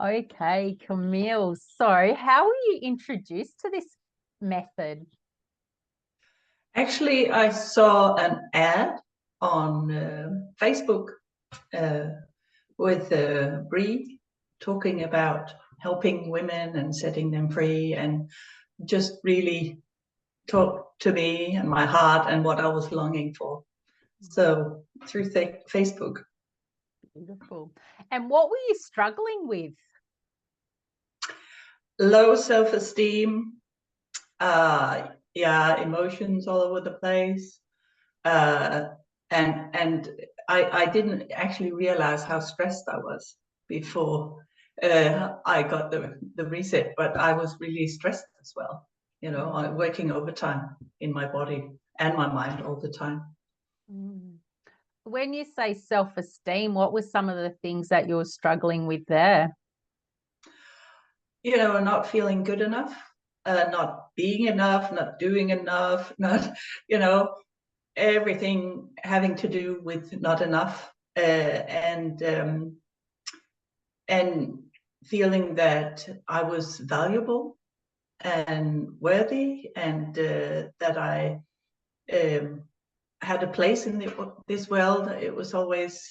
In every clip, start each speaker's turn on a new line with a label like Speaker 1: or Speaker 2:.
Speaker 1: Okay, Camille. So, how were you introduced to this method?
Speaker 2: Actually, I saw an ad on Facebook uh, with Bree talking about helping women and setting them free, and just really talked to me and my heart and what I was longing for. So through Facebook.
Speaker 1: Beautiful. And what were you struggling with?
Speaker 2: Low self-esteem, yeah, emotions all over the place. Uh, and I didn't actually realize how stressed I was before I got the reset, but I was really stressed as well, working overtime in my body and my mind all the time.
Speaker 1: Mm. When you say self-esteem, what were some of the things that you were struggling with there?
Speaker 2: Not feeling good enough, not being enough, not doing enough, not, everything having to do with not enough, and feeling that I was valuable and worthy, and that I had a place in this world. I was always,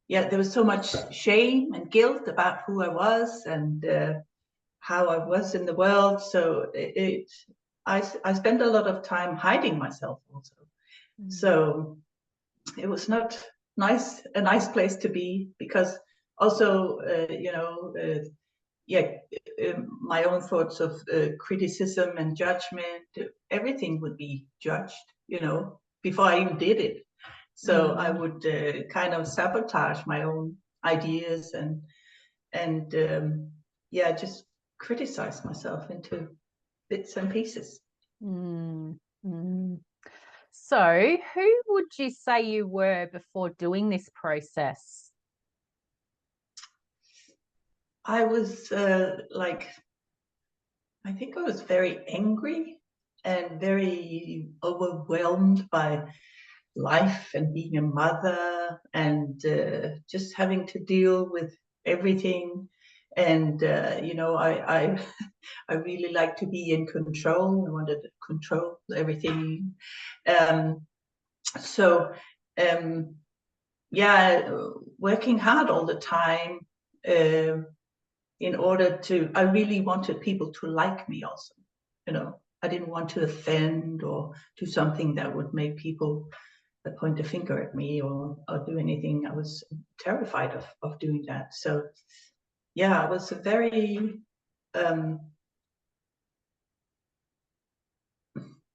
Speaker 2: there was so much shame and guilt about who I was and how I was in the world. So I spent a lot of time hiding myself also. So it was not a nice place to be, because also, my own thoughts of criticism and judgment, everything would be judged, before I even did it. So I would kind of sabotage my own ideas and just criticize myself into bits and pieces.
Speaker 1: Mm, mm. So, who would you say you were before doing this process?
Speaker 2: I was I think I was very angry and very overwhelmed by life and being a mother, and just having to deal with everything. And I I really like to be in control. I wanted to control everything. Um, so yeah, working hard all the time. In order to, I really wanted people to like me also. I didn't want to offend or do something that would make people point a finger at me, or do anything. I was terrified of doing that. So yeah, I was a very,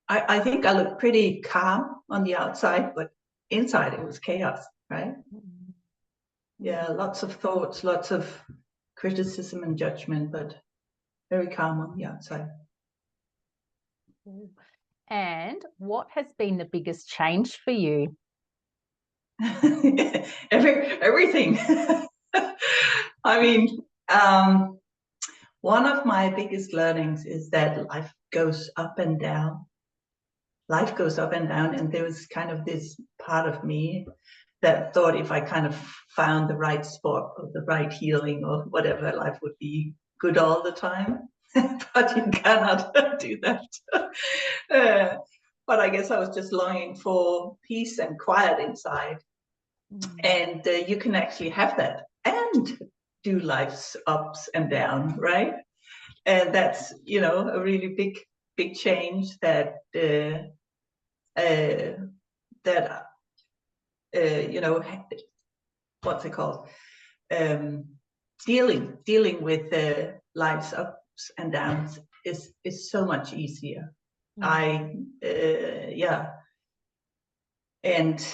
Speaker 2: I think I looked pretty calm on the outside, but inside it was chaos, right? Yeah, lots of thoughts, lots of criticism and judgment, but very calm on the outside.
Speaker 1: And what has been the biggest change for you?
Speaker 2: Everything. I mean, one of my biggest learnings is that life goes up and down. Life goes up and down, and there was kind of this part of me that thought if I kind of found the right spot or the right healing or whatever, life would be good all the time. But you cannot do that. But I guess I was just longing for peace and quiet inside. And you can actually have that and do life's ups and downs, right? And that's, a really big change that that what's it called? Um, dealing with life's ups and downs is so much easier. Yeah, and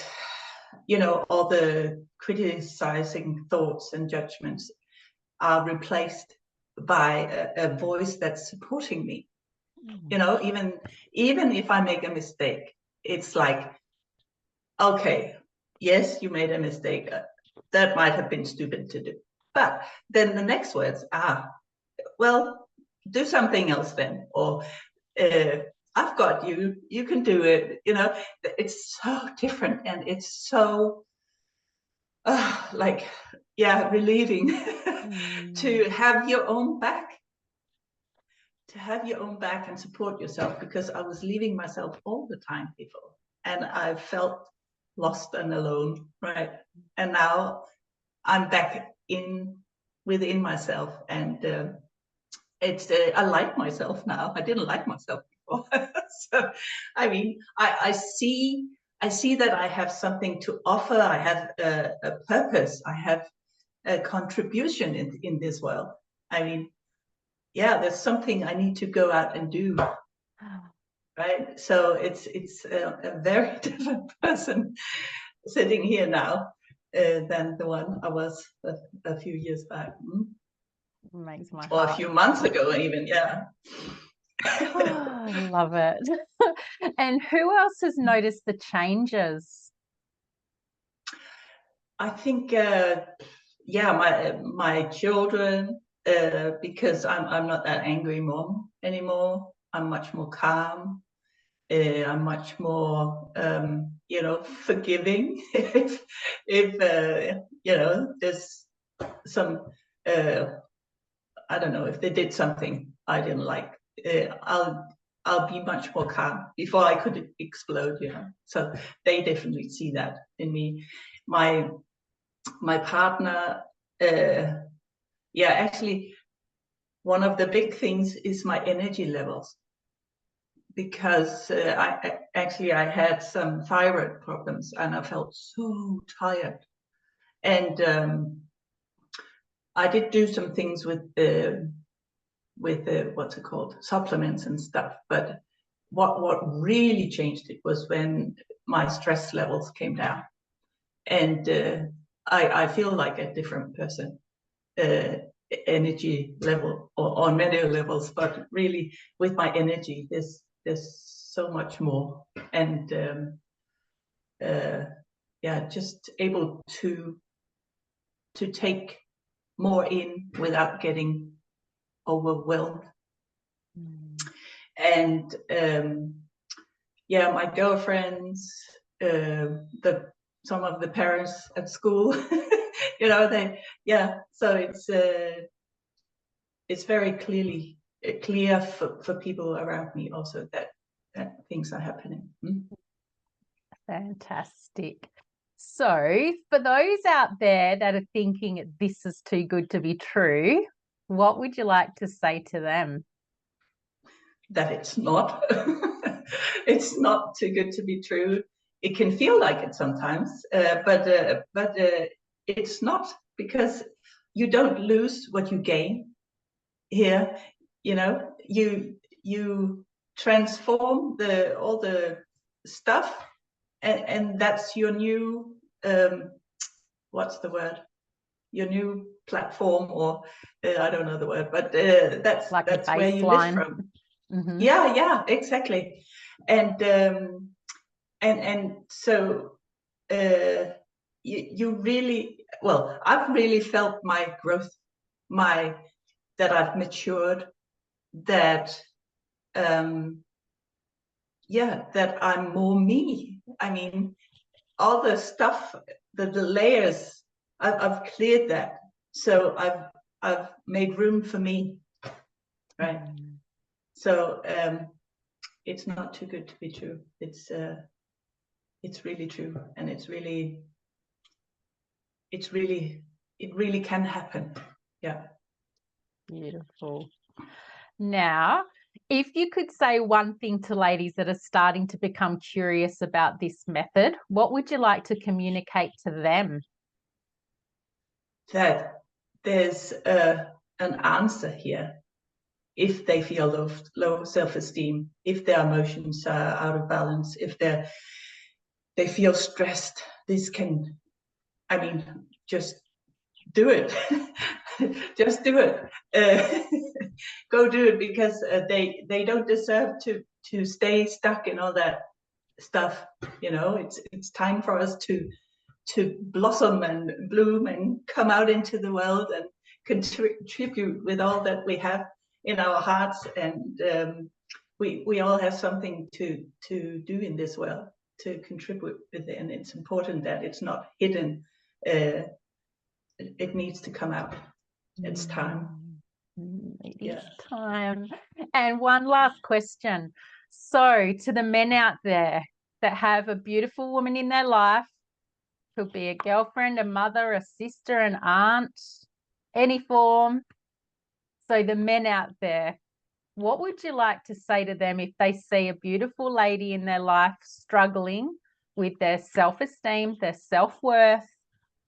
Speaker 2: all the criticizing thoughts and judgments are replaced by a voice that's supporting me. Even if I make a mistake, it's like, okay, yes, you made a mistake. That might have been stupid to do. But then the next words are, well, do something else then. Or I've got you, you can do it. It's so different, and it's so, like, yeah, relieving to have your own back, and support yourself, because I was leaving myself all the time before, and I felt lost and alone, right? And now I'm back within myself, and it's I like myself now. I didn't like myself before. So I mean, I see that I have something to offer. I have a purpose. I have a contribution in this world. I mean, yeah, there's something I need to go out and do, right? So it's a very different person sitting here now than the one I was a few years back.
Speaker 1: Makes my
Speaker 2: Or a
Speaker 1: heart
Speaker 2: few months ago even, yeah.
Speaker 1: I love it. And who else has noticed the changes?
Speaker 2: I think, yeah, my children, because I'm not that angry mom anymore. I'm much more calm. I'm much more, forgiving. if there's some, I don't know, if they did something I didn't like, I'll be much more calm before I could explode. So they definitely see that in me. My partner, yeah, actually, one of the big things is my energy levels, because I had some thyroid problems and I felt so tired. And I did do some things with what's it called, supplements and stuff. But what really changed it was when my stress levels came down, and I feel like a different person, energy level, or on many levels, but really with my energy, there's so much more, and yeah, just able to take more in without getting overwhelmed. And yeah, my girlfriends, some of the parents at school, so it's very clear for people around me also that things are happening.
Speaker 1: Fantastic. So for those out there that are thinking this is too good to be true, what would you like to say to them?
Speaker 2: That it's not. It's not too good to be true. It can feel like it sometimes, but it's not, because you don't lose what you gain here. You transform all the stuff, and that's your new, what's the word, your new platform, or I don't know the word, but that's where you live from.
Speaker 1: Mm-hmm.
Speaker 2: Yeah, exactly. And so you really, well, I've really felt my growth, that I've matured, that that I'm more me. I mean, all the stuff, the layers, I've cleared that. So I've made room for me, right? So it's not too good to be true. It's really true, and it really can happen. Yeah.
Speaker 1: Beautiful. Now, if you could say one thing to ladies that are starting to become curious about this method, what would you like to communicate to them?
Speaker 2: That there's an answer here. If they feel low self-esteem, if their emotions are out of balance, if they feel stressed, this can, I mean, just do it. Just do it. Go do it, because they don't deserve to stay stuck in all that stuff. It's time for us to blossom and bloom and come out into the world and contribute with all that we have in our hearts. And we all have something to do in this world, to contribute with it. And it's important that it's not hidden it needs to come out. It's time.
Speaker 1: It is time. And one last question. So to the men out there that have a beautiful woman in their life, could be a girlfriend, a mother, a sister, an aunt, any form. So the men out there, what would you like to say to them if they see a beautiful lady in their life struggling with their self-esteem, their self-worth,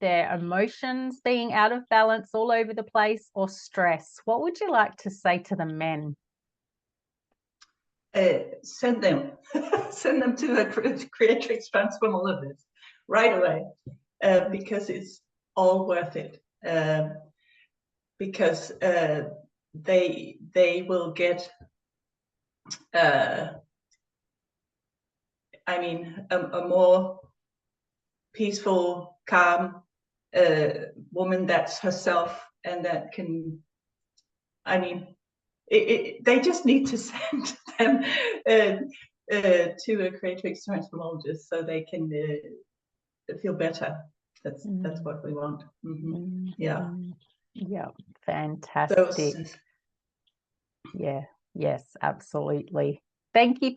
Speaker 1: their emotions being out of balance all over the place, or stress? What would you like to say to the men?
Speaker 2: Send them to a creatrix transformologist right away, because it's all worth it. Because they will get, I mean, a more peaceful, calm woman that's herself, and that can, I mean, they just need to send them to a creatrix transformologist so they can feel better. That's what we want. Yeah.
Speaker 1: Yeah, fantastic.
Speaker 2: Those.
Speaker 1: Yeah, yes, absolutely. Thank you.